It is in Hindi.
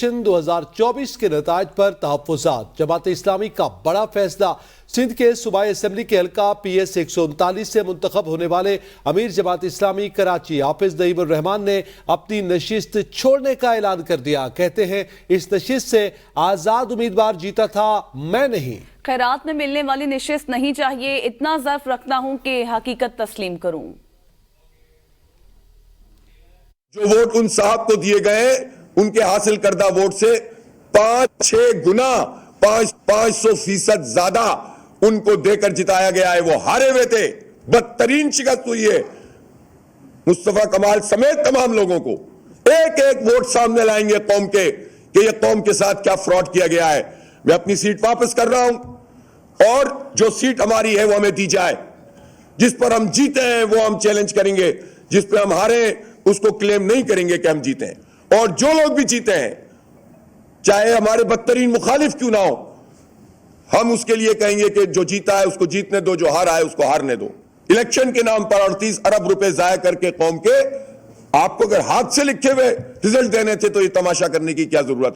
2024 के नताज पर तहफ़्फ़ुज़ात। जमात इस्लामी का बड़ा फैसला। सिंध के सूबाई असम्बली के हल्का PS 139 से मुंतखब होने वाले अमीर जमात इस्लामी कराची हाफिज नईमुर रहमान ने अपनी नशिस्त छोड़ने का ऐलान कर दिया। कहते हैं इस नशिस्त से आजाद उम्मीदवार जीता था, मैं नहीं। खैरात में मिलने वाली नशिस्त नहीं चाहिए, इतना ज़र्फ रखना हूं कि हकीकत तस्लीम करूं। जो वोट उन साहब को दिए गए उनके हासिल करदा वोट से 5-6 गुना 500% ज्यादा उनको देकर जिताया गया है। वो हारे हुए थे, बदतरीन शिकस्त हुई है। मुस्तफा कमाल समेत तमाम लोगों को एक एक वोट सामने लाएंगे कौम के कि ये कौम के साथ क्या फ्रॉड किया गया है। मैं अपनी सीट वापस कर रहा हूं और जो सीट हमारी है वो हमें दी जाए। जिस पर हम जीते हैं वो हम चैलेंज करेंगे, जिस पर हम हारे उसको क्लेम नहीं करेंगे कि हम जीते हैं। और जो लोग भी जीते हैं, चाहे हमारे बदतरीन मुखालिफ क्यों ना हो, हम उसके लिए कहेंगे कि जो जीता है उसको जीतने दो, जो हारा है उसको हारने दो। इलेक्शन के नाम पर 38 अरब रुपए जाया करके कौम के आपको अगर हाथ से लिखे हुए रिजल्ट देने थे तो ये तमाशा करने की क्या जरूरत।